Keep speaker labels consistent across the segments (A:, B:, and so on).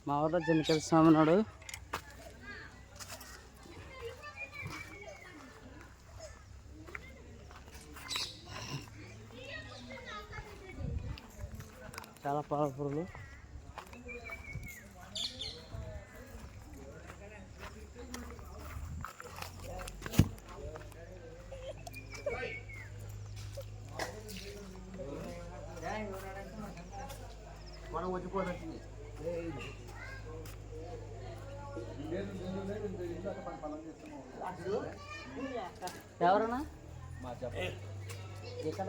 A: మా ఊళ్ళో జనకల స్వామి ఉన్నాడు. చాలా పవర్ఫుల్. ఎవరన్నా ఎక్కడ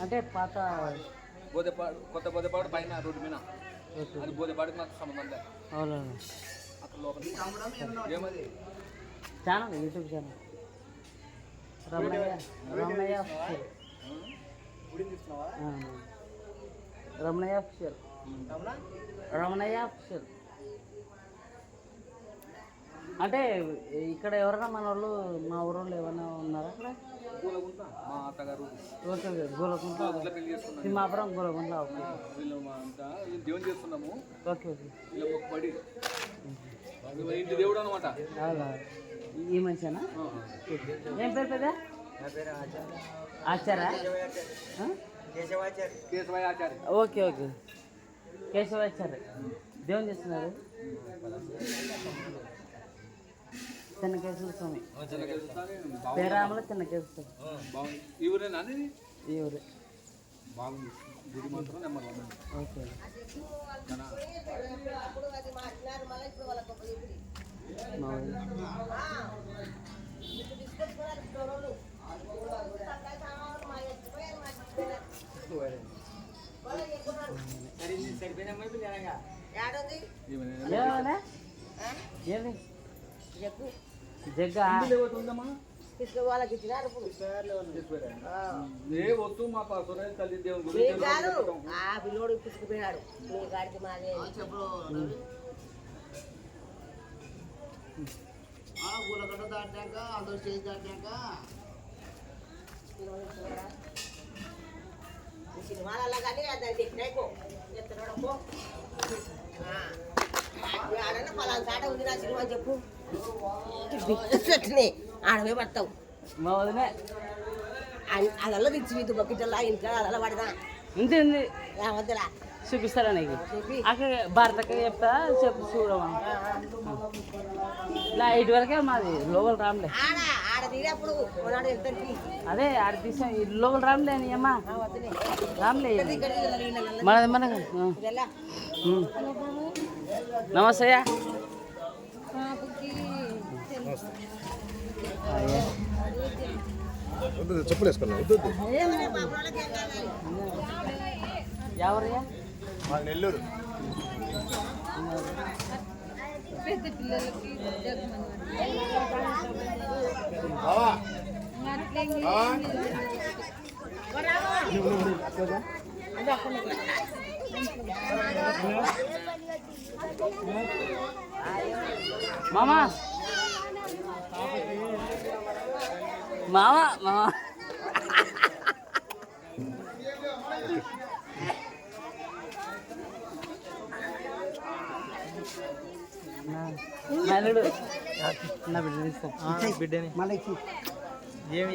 A: అంటే పాత
B: బోధపాడు, కొత్త బోధపాడు పైన రోడ్డు మీద అది బోధపాడుకి నాకు సంబంధం లేదు.
A: అవును
B: అక్కడ లోపల ఏమది
A: channel, YouTube channel Ramanayya Ramanayya official. Ramanayya official. Ramanayya official అంటే ఇక్కడ ఎవరైనా మన వాళ్ళు, మా ఊరోళ్ళు ఏమైనా ఉన్నారా అక్కడ?
B: మా అత్తగారు
A: గోలకుంట, తిమ్మాపురం గోలకుంట.
B: దేవుని చేస్తున్నాము.
A: Okay okay.
B: పడి ఇంటి దేవుడు అనమాట.
A: ఈ మనిషినా? ఏం పేరు పెద్ద? ఆచార్య.
B: కేశవాచార్య.
A: Okay okay, Keshavacharya. దేవుని చేస్తున్నారు. చిన్నకేశ్వర స్వామి పేరామల చిన్నకేశ్వర స్వామి.
B: ఈ ఊరేనా?
A: ఈ ఊరే.
B: బాగుంది గుడి మాత్రం నెంబర్ 1.
A: ఓకే. ఏమి జగ్గా
C: వాళ్ళకి ఇచ్చినారు. పిల్లోడు పుచ్చుకుపోయాడు. మీ గాడికి మాదే గులగడ్డ దాటాక అందరూ చేసి దాటాక సినిమాలలో కానీ అది తెచ్చినాయికో ఎత్తడో ఆడన్నా పలానా చాట ఉంది నా సినిమా చెప్పు. ఆడమే పడతావు
A: మా వదిలే
C: అదల్లో తెచ్చి వీధి బకెట్లా ఇంట్లో అలా పడదా
A: ఉంది ఉంది.
C: వద్దురా
A: చూపిస్తారా నీకు? అక్కడ భారతక్క చెప్తా చెప్పు చూడమా. ఇలా ఇటు వరకే మాది లోకల్ రామ్లే.
C: ఆడ తీరేప్పుడు
A: అదే ఆడ తీసా లోకల్ రామ్లే అని అమ్మా. రామ్లే మనది మన. నమస్తే
D: చెప్పులు వేసుకున్నా.
A: ఎవరయ్యా?
D: నెల్లూరు.
E: పెద్ద పిల్లలకి
A: మామా మామా మామా నలుడు నా బిడ్డని మళ్ళీ ఏమి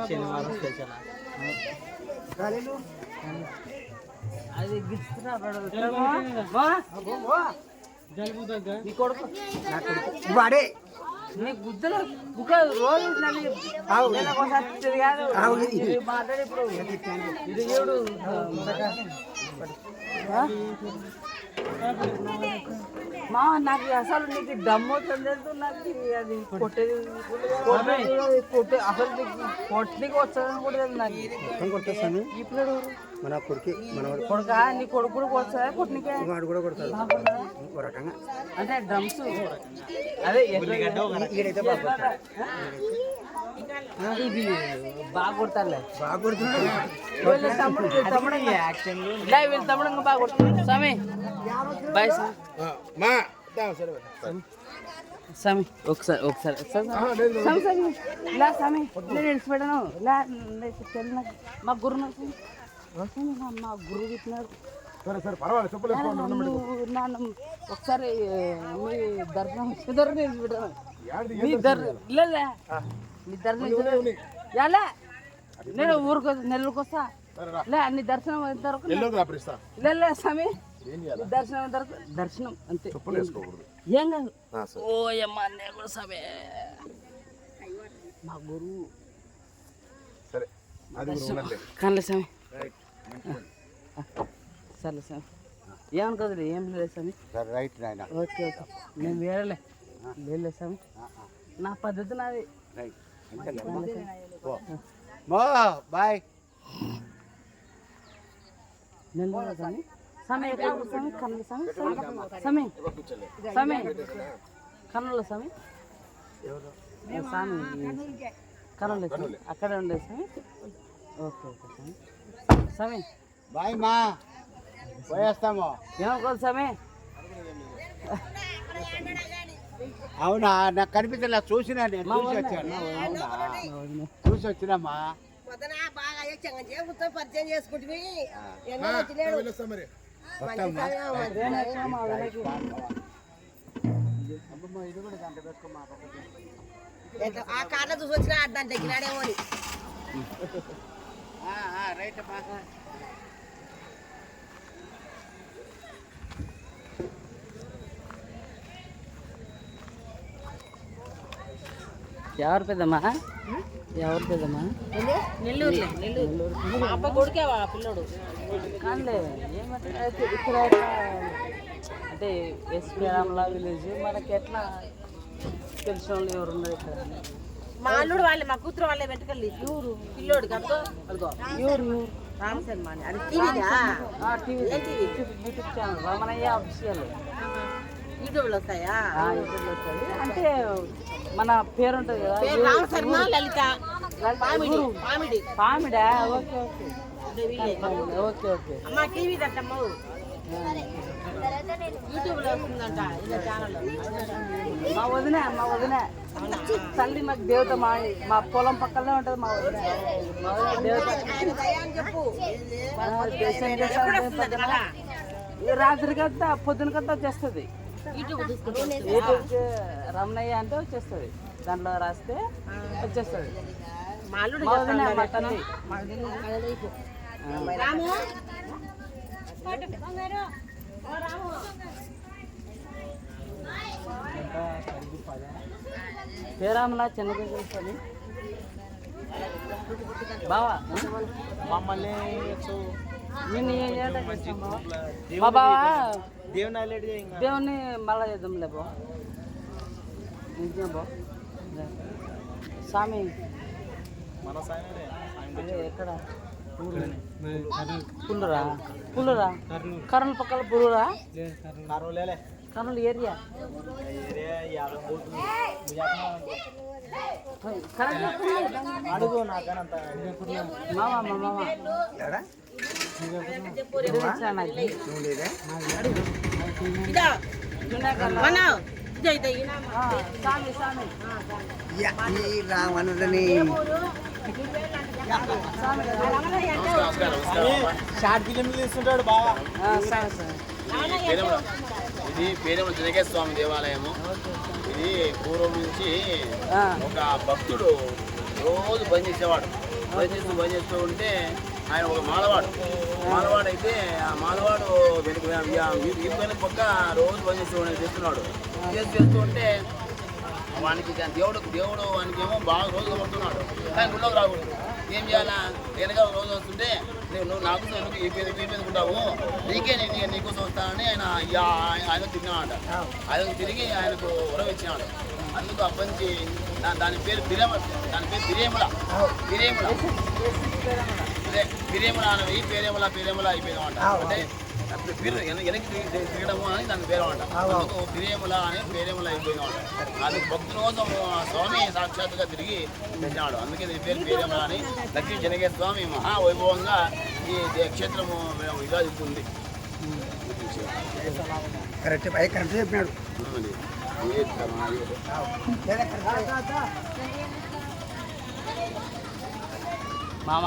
A: శనివారం స్పెషల్ అది గిచ్చుకున్నా నీ కొడుకు
C: వాడే
A: నీ గుద్దలు ఒక రోజు మాట్లాడి ఇప్పుడు ఇది ఏడు మా నాకు అసలు నీకు దమ్ము తెలియదు. నాకు అది కొట్టేది కొట్టే అసలు కొట్టనికి వచ్చాదని కూడా తెలియదు నాకు.
D: కొట్టేస్తాను
A: ఇప్పుడు
D: మన కొడుకు
A: కొడుక నీ కొడుకు కూడా కొడతారా? కొట్టనికే
D: వాడు కూడా కొడతాడు రకంగా.
A: అంటే డ్రమ్స్ అదే
D: ఈడైతే
A: ఇది బాగా కొడతారులే.
D: బాగా కొడుతున్నాడు
A: తమ్ముడు వీళ్ళ తమ్ముడు ఇంకా బాగా కొడుతున్నాడు. స్వామి బాయ్ స్వామి. ఒకసారి ఒకసారి స్వామి ఇలా స్వామి నేను విడిచిపెట్టాను ఇలా మా గురు మా గురువు ఇచ్చినారు
F: సరే సరే పర్వాలేదు చెప్పులు వేసుకోండి
A: నువ్వు నన్ను ఒకసారి మీ దర్శనం వచ్చేదరకు నేను బిడ్డను నీ నీ దర్శనం ఎలా నేను ఊరికి నెల్లూరుకి వస్తా లే నీ దర్శనం అయిన వరకు లే స్వామి దర్శనం అయిన వరకు దర్శనం అంతే ఏం కాదు ఓ అమ్మ అన్నయ్య కూడా స్వామి మా గురువు
F: సరే
A: కనలే స్వామి సరే స్వామి ఏమనుకోదు ఏం లేదు స్వామి
D: రైట్ నాయన
A: ఓకే ఓకే నేను వేరేలే లేదు స్వామి నా పద్ధతి నాది
D: బాయ్
A: నేను స్వామి స్వామి ఎక్కడ స్వామి కన్నుల స్వామి స్వామి స్వామి కన్నుల స్వామి స్వామి కన్నులే స్వామి అక్కడే ఉండే స్వామి ఓకే ఓకే స్వామి స్వామి
D: బాయ్ మా పోయేస్తాము
A: ఏమనుకోదు స్వామి
D: అవునా నాకు కనిపించలే చూసినా నేను చూసి వచ్చాను అవునా చూసి వచ్చినామా
C: పొద్దున బాగా చెంగ పరిచయం చేసుకుంటే ఎన్నో వచ్చినాడు ఆ కార్లో చూసి వచ్చిన దాని తగ్గినాడేమో అని
D: రైట్ అమ్మా
A: ఎవరు పెద్దమ్మా ఎవరు పెద్దమ్మా
E: నెల్లూరులే నెల్లూరు మా అప్ప కొడుకేవా పిల్లోడు
A: కాదులే ఏమంటే ఇక్కడ అంటే ఎస్పీ రామలా విలేజ్ మనకి ఎట్లా తెలిసిన వాళ్ళు ఎవరు ఉన్నారు ఇక్కడ
E: మా అల్లుడు వాళ్ళే మా కూతురు వాళ్ళే వెంటకెళ్ళి ఊరు పిల్లోడు కనుకో అదిగో
A: ఎవరు
E: రామశర్మ అని అది టీవీదా
A: TV YouTube channel Ramanayya official
E: యూట్యూబ్లో వస్తాయా
A: యూట్యూబ్లో వస్తుంది అంటే మన పేరు ఉంటుంది కదా
E: పేరు రామశర్మ లలిత పామిడి పామిడి
A: పామిడా ఓకే ఓకే ఓకే ఓకే
E: అమ్మ టీవీ దట్టమ్మ యూట్యూబ్లో వస్తుందంట ఇలా ఛానల్
A: మా వదిన తల్లి మాకు దేవత మా పొలం పక్కనే ఉంటుంది మా వదిన దేవత రాత్రికంతా పొద్దునకంతా వచ్చేస్తుంది యూట్యూబ్ రమణయ్య అంటే వచ్చేస్తుంది దాంట్లో రాస్తే వచ్చేస్తుంది
E: మా అల్లుడు
A: మా వదిన మా తల్లి
E: రాము
A: శ్రీరాములా చిన్నగా చూస్తుంది బావా
G: మమ్మల్ని
A: నేను ఏం చేయాలి మా బావా
G: దేవుని
A: దేవుని మళ్ళా చేద్దాంలే బా నిజమే బా స్వామి
G: మన సాయనే
A: ఎక్కడ పుల్లరా కర్నూలు పక్కన పుల్లరా
G: కరోలేలే
A: కర్నూలు ఏరియా
G: అడుగు నాకనంత
A: మామ స్వామి స్వామి
D: రామన్నదని
G: షార్ట్ ఫిలిం తీస్తుంటాడు బాగా
B: ఇది పేరేమో జనకేశ్వర స్వామి దేవాలయము. ఇది పూర్వం నుంచి ఒక భక్తుడు రోజు బంద్ చేసేవాడు. బంద్ చేస్తూ ఉంటే ఆయన ఒక మాలవాడు అయితే ఆ మాలవాడు వెనుక పక్క రోజు బంద్ చేస్తున్నాడు. చేస్తూ ఉంటే వానికి దేవుడు వానికి ఏమో బాగా రోజుగా పడుతున్నాడు, కానీ గుళ్ళోకి రాకూడదు. ఏం చేయాలా? వెనక రోజు వస్తుంటే నువ్వు నాకు ఎందుకు ఈ పేదకుంటావు, నీకోసం వస్తానని ఆయన తిరిగినాడు. ఆయన తిరిగి ఆయనకు ఉరవ ఇచ్చినాడు. అందుకు అప్పటి దాని పేరు బిరేముల అనేవి పేరేముల అయిపోయిందన్నమాట. అంటే వెనక్కి తిరగడము అని దాని పేరు అంట. అందుకు బిరేముల అని పేరేముల అయిపోయిందన్నమాట. అది భక్తుల కోసం స్వామి సాక్షాత్తుగా తిరిగి పెట్టినాడు. అందుకే దీని పేరు పేరేముల అని. లక్ష్మీ జనకేశ్వర స్వామి మహావైభవంగా ఈ క్షేత్రము ఇలా ఉంది.
D: కరెక్ట్ చెప్పినాడు.
A: మామ